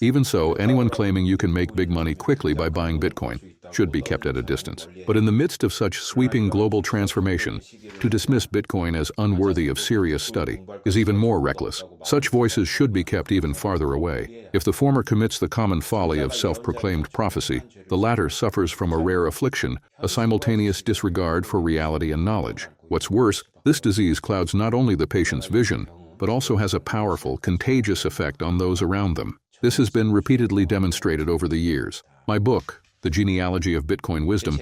Even so, anyone claiming you can make big money quickly by buying Bitcoin should be kept at a distance. But in the midst of such sweeping global transformation, to dismiss Bitcoin as unworthy of serious study is even more reckless. Such voices should be kept even farther away. If the former commits the common folly of self-proclaimed prophecy, the latter suffers from a rare affliction, a simultaneous disregard for reality and knowledge. What's worse, this disease clouds not only the patient's vision, but also has a powerful, contagious effect on those around them. This has been repeatedly demonstrated over the years. My book, The Genealogy of Bitcoin Wisdom,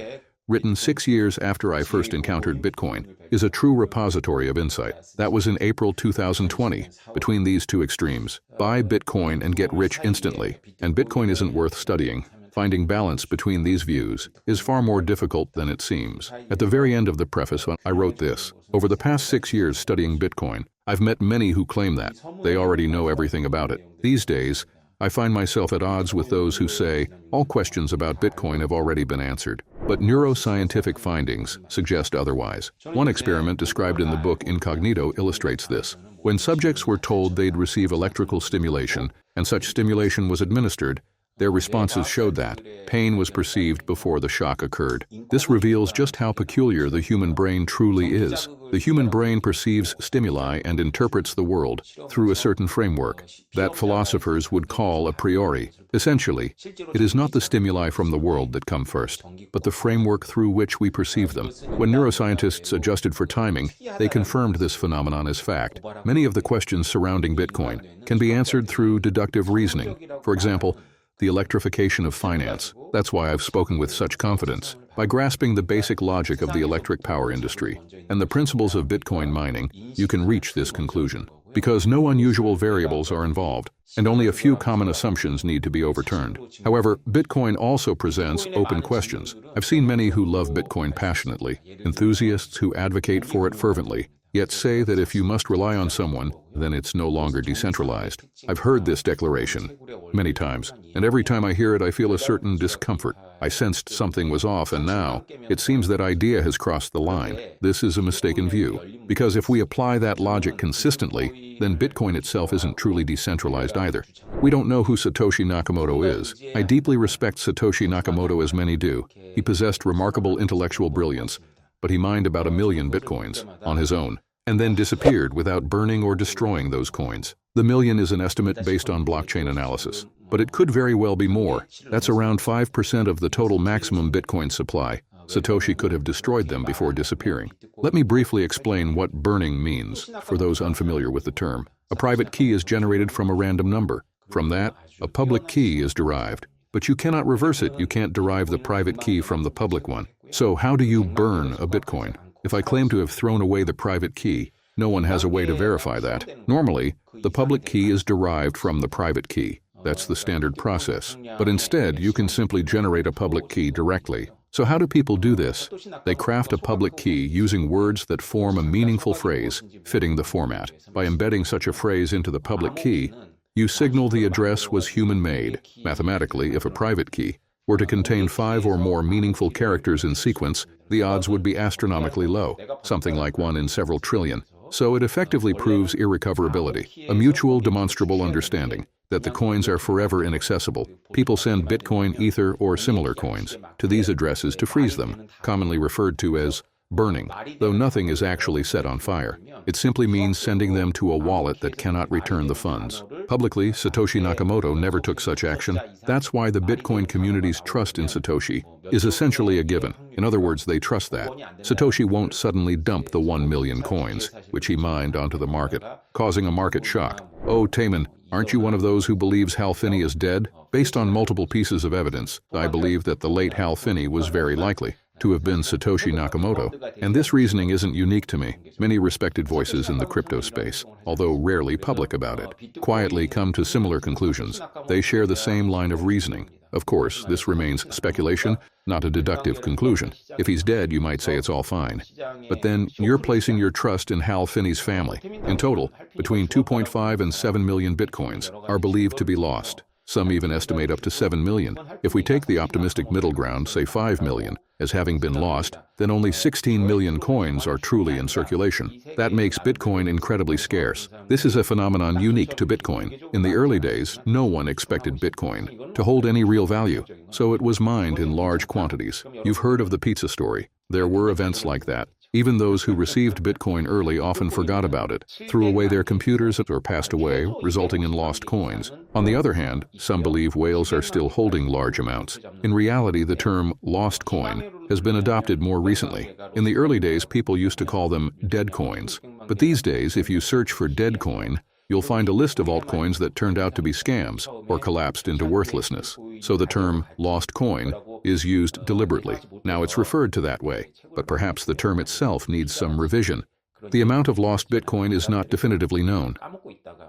written 6 years after I first encountered Bitcoin, is a true repository of insight. That was in April 2020, between these two extremes. Buy Bitcoin and get rich instantly, and Bitcoin isn't worth studying. Finding balance between these views is far more difficult than it seems. At the very end of the preface, I wrote this: over the past 6 years studying Bitcoin, I've met many who claim that they already know everything about it. These days, I find myself at odds with those who say all questions about Bitcoin have already been answered. But neuroscientific findings suggest otherwise. One experiment described in the book Incognito illustrates this. When subjects were told they'd receive electrical stimulation, and such stimulation was administered, their responses showed that pain was perceived before the shock occurred. This reveals just how peculiar the human brain truly is. The human brain perceives stimuli and interprets the world through a certain framework that philosophers would call a priori. Essentially, it is not the stimuli from the world that come first, but the framework through which we perceive them. When neuroscientists adjusted for timing, they confirmed this phenomenon as fact. Many of the questions surrounding Bitcoin can be answered through deductive reasoning. For example, the electrification of finance. That's why I've spoken with such confidence. By grasping the basic logic of the electric power industry and the principles of Bitcoin mining, you can reach this conclusion. Because no unusual variables are involved, and only a few common assumptions need to be overturned. However, Bitcoin also presents open questions. I've seen many who love Bitcoin passionately, enthusiasts who advocate for it fervently, yet say that if you must rely on someone, then it's no longer decentralized. I've heard this declaration many times, and every time I hear it I feel a certain discomfort. I sensed something was off, and now it seems that idea has crossed the line. This is a mistaken view, because if we apply that logic consistently, then Bitcoin itself isn't truly decentralized either. We don't know who Satoshi Nakamoto is. I deeply respect Satoshi Nakamoto as many do. He possessed remarkable intellectual brilliance, but he mined about 1 million Bitcoins on his own, and then disappeared without burning or destroying those coins. The million is an estimate based on blockchain analysis, but it could very well be more. That's around 5% of the total maximum Bitcoin supply. Satoshi could have destroyed them before disappearing. Let me briefly explain what burning means, for those unfamiliar with the term. A private key is generated from a random number. From that, a public key is derived. But you cannot reverse it. You can't derive the private key from the public one. So how do you burn a Bitcoin? If I claim to have thrown away the private key, no one has a way to verify that. Normally, the public key is derived from the private key. That's the standard process. But instead, you can simply generate a public key directly. So how do people do this? They craft a public key using words that form a meaningful phrase, fitting the format. By embedding such a phrase into the public key, you signal the address was human-made. Mathematically, if a private key were to contain 5 or more meaningful characters in sequence, the odds would be astronomically low, something like 1 in several trillion. So it effectively proves irrecoverability, a mutual demonstrable understanding that the coins are forever inaccessible. People send Bitcoin, Ether, or similar coins to these addresses to freeze them, commonly referred to as burning, though nothing is actually set on fire. It simply means sending them to a wallet that cannot return the funds. Publicly, Satoshi Nakamoto never took such action. That's why the Bitcoin community's trust in Satoshi is essentially a given. In other words, they trust that Satoshi won't suddenly dump the 1 million coins, which he mined, onto the market, causing a market shock. Oh, Taman, aren't you one of those who believes Hal Finney is dead? Based on multiple pieces of evidence, I believe that the late Hal Finney was very likely to have been Satoshi Nakamoto, and this reasoning isn't unique to me. Many respected voices in the crypto space, although rarely public about it, quietly come to similar conclusions. They share the same line of reasoning. Of course, this remains speculation, not a deductive conclusion. If he's dead, you might say it's all fine. But then you're placing your trust in Hal Finney's family. In total, between 2.5 and 7 million Bitcoins are believed to be lost. Some even estimate up to 7 million. If we take the optimistic middle ground, say 5 million, as having been lost, then only 16 million coins are truly in circulation. That makes Bitcoin incredibly scarce. This is a phenomenon unique to Bitcoin. In the early days, no one expected Bitcoin to hold any real value, so it was mined in large quantities. You've heard of the pizza story. There were events like that. Even those who received Bitcoin early often forgot about it, threw away their computers, or passed away, resulting in lost coins. On the other hand, some believe whales are still holding large amounts. In reality, the term lost coin has been adopted more recently. In the early days, people used to call them dead coins. But these days, if you search for dead coin, you'll find a list of altcoins that turned out to be scams or collapsed into worthlessness. So the term lost coin is used deliberately. Now it's referred to that way, but perhaps the term itself needs some revision. The amount of lost Bitcoin is not definitively known.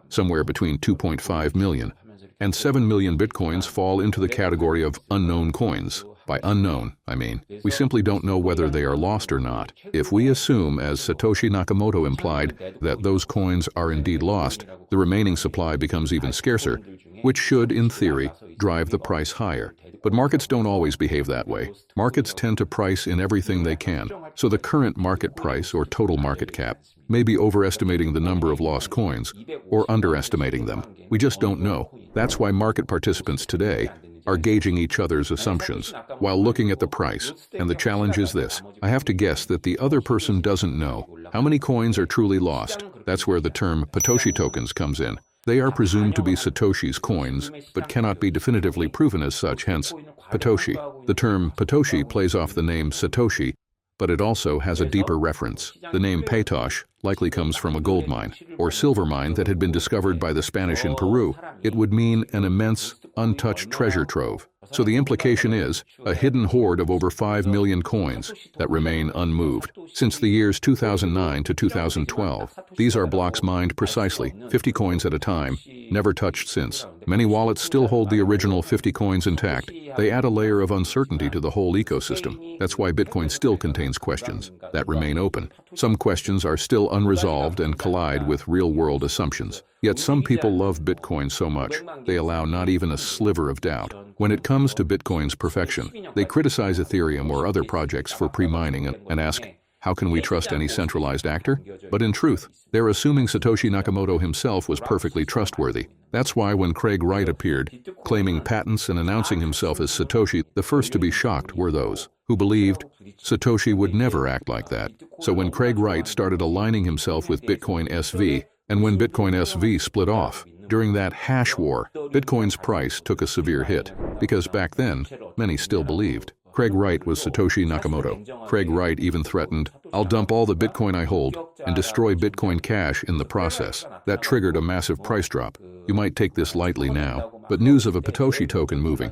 Somewhere between 2.5 million and 7 million Bitcoins fall into the category of unknown coins. By unknown, I mean, we simply don't know whether they are lost or not. If we assume, as Satoshi Nakamoto implied, that those coins are indeed lost, the remaining supply becomes even scarcer, which should, in theory, drive the price higher. But markets don't always behave that way. Markets tend to price in everything they can, so the current market price or total market cap may be overestimating the number of lost coins or underestimating them. We just don't know. That's why market participants today are gauging each other's assumptions while looking at the price. And the challenge is this: I have to guess that the other person doesn't know how many coins are truly lost. That's where the term Patoshi tokens comes in. They are presumed to be Satoshi's coins, but cannot be definitively proven as such, hence Patoshi. The term Patoshi plays off the name Satoshi, but it also has a deeper reference. The name Patoshi likely comes from a gold mine or silver mine that had been discovered by the Spanish in Peru. It would mean an immense, untouched treasure trove. So the implication is a hidden hoard of over 5 million coins that remain unmoved. Since the years 2009 to 2012, these are blocks mined precisely, 50 coins at a time, never touched since. Many wallets still hold the original 50 coins intact. They add a layer of uncertainty to the whole ecosystem. That's why Bitcoin still contains questions that remain open. Some questions are still unresolved and collide with real-world assumptions. Yet some people love Bitcoin so much, they allow not even a sliver of doubt. When it comes to Bitcoin's perfection, they criticize Ethereum or other projects for pre-mining and ask, how can we trust any centralized actor? But in truth, they're assuming Satoshi Nakamoto himself was perfectly trustworthy. That's why when Wright appeared, claiming patents and announcing himself as Satoshi, the first to be shocked were those who believed Satoshi would never act like that. So when Wright started aligning himself with Bitcoin SV, and when Bitcoin SV split off, during that hash war, Bitcoin's price took a severe hit, because back then, many still believed Wright was Satoshi Nakamoto. Wright even threatened, "I'll dump all the Bitcoin I hold and destroy Bitcoin Cash in the process." That triggered a massive price drop. You might take this lightly now, but news of a Patoshi token moving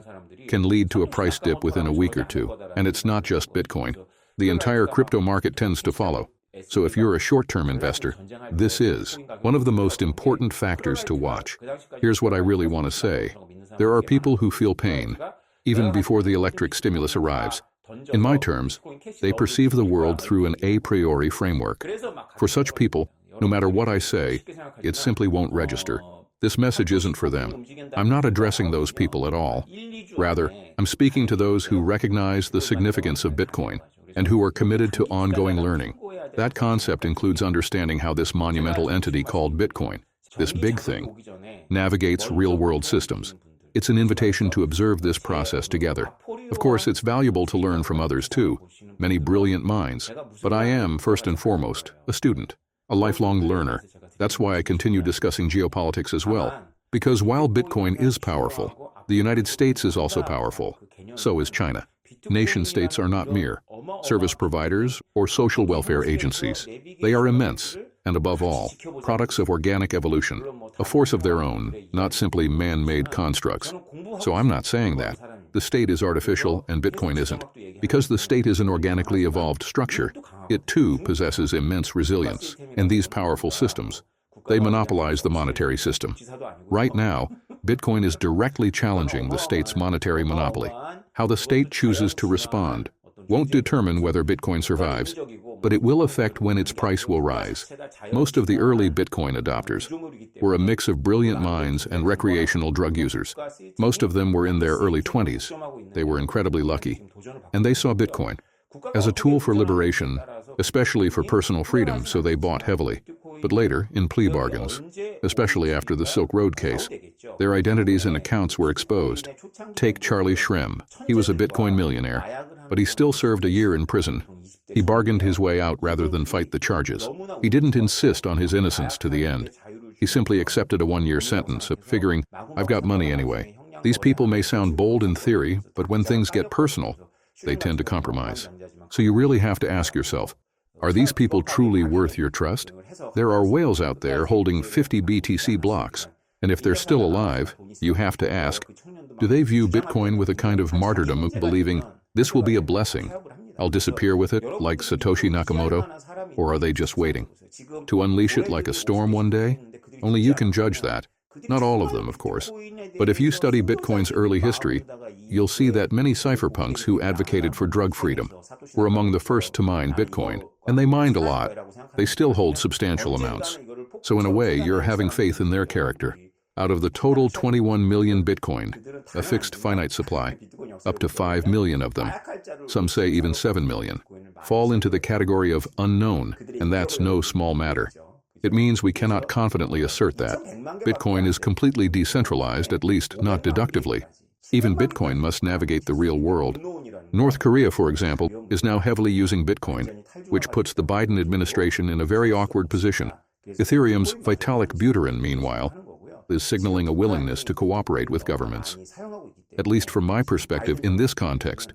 can lead to a price dip within a week or two. And it's not just Bitcoin. The entire crypto market tends to follow. So if you're a short-term investor, this is one of the most important factors to watch. Here's what I really want to say. There are people who feel pain, even before the electric stimulus arrives. In my terms, they perceive the world through an a priori framework. For such people, no matter what I say, it simply won't register. This message isn't for them. I'm not addressing those people at all. Rather, I'm speaking to those who recognize the significance of Bitcoin and who are committed to ongoing learning. That concept includes understanding how this monumental entity called Bitcoin, this big thing, navigates real-world systems. It's an invitation to observe this process together. Of course, it's valuable to learn from others too, many brilliant minds. But I am, first and foremost, a student, a lifelong learner. That's why I continue discussing geopolitics as well. Because while Bitcoin is powerful, the United States is also powerful. So is China. Nation-states are not mere service providers or social welfare agencies. They are immense, and above all, products of organic evolution, a force of their own, not simply man-made constructs. So I'm not saying that. The state is artificial and Bitcoin isn't. Because the state is an organically evolved structure, it too possesses immense resilience. And these powerful systems, they monopolize the monetary system. Right now, Bitcoin is directly challenging the state's monetary monopoly. How the state chooses to respond won't determine whether Bitcoin survives. but it will affect when its price will rise. Most of the early Bitcoin adopters were a mix of brilliant minds and recreational drug users. Most of them were in their early 20s. They were incredibly lucky, and they saw Bitcoin as a tool for liberation, especially for personal freedom, so they bought heavily. But later, in plea bargains, especially after the Silk Road case, their identities and accounts were exposed. Take Charlie Shrem. He was a Bitcoin millionaire, but he still served a year in prison. He bargained his way out rather than fight the charges. He didn't insist on his innocence to the end. He simply accepted a one-year sentence, figuring, I've got money anyway. These people may sound bold in theory, but when things get personal, they tend to compromise. So you really have to ask yourself, are these people truly worth your trust? There are whales out there holding 50 BTC blocks, and if they're still alive, you have to ask, do they view Bitcoin with a kind of martyrdom of believing, this will be a blessing, I'll disappear with it like Satoshi Nakamoto, or are they just waiting to unleash it like a storm one day? Only you can judge that. Not all of them, of course. But if you study Bitcoin's early history, you'll see that many cypherpunks who advocated for drug freedom were among the first to mine Bitcoin, and they mined a lot. They still hold substantial amounts. So in a way, you're having faith in their character. Out of the total 21 million Bitcoin, a fixed finite supply, up to 5 million of them, some say even 7 million, fall into the category of unknown, and that's no small matter. It means we cannot confidently assert that Bitcoin is completely decentralized, at least not deductively. Even Bitcoin must navigate the real world. North Korea, for example, is now heavily using Bitcoin, which puts the Biden administration in a very awkward position. Ethereum's Vitalik Buterin, meanwhile, is signaling a willingness to cooperate with governments. At least from my perspective in this context.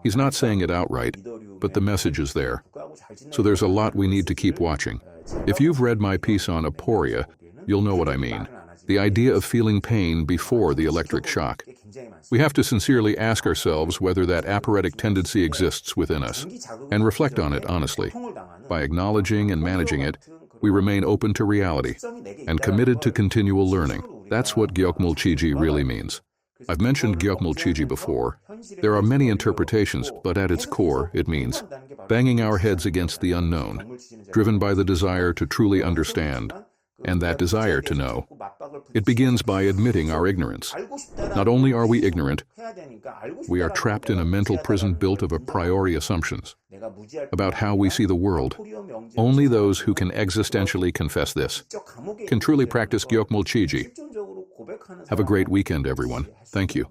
He's not saying it outright, but the message is there. So there's a lot we need to keep watching. If you've read my piece on aporia, you'll know what I mean. The idea of feeling pain before the electric shock. We have to sincerely ask ourselves whether that aporetic tendency exists within us, and reflect on it honestly. By acknowledging and managing it, we remain open to reality, and committed to continual learning. That's what Gewu Zhizhi really means. I've mentioned Gewu Zhizhi before. There are many interpretations, but at its core, it means banging our heads against the unknown, driven by the desire to truly understand, and that desire to know. It begins by admitting our ignorance. Not only are we ignorant, we are trapped in a mental prison built of a priori assumptions about how we see the world. Only those who can existentially confess this can truly practice Gewu Zhizhi. Have a great weekend, everyone. Thank you.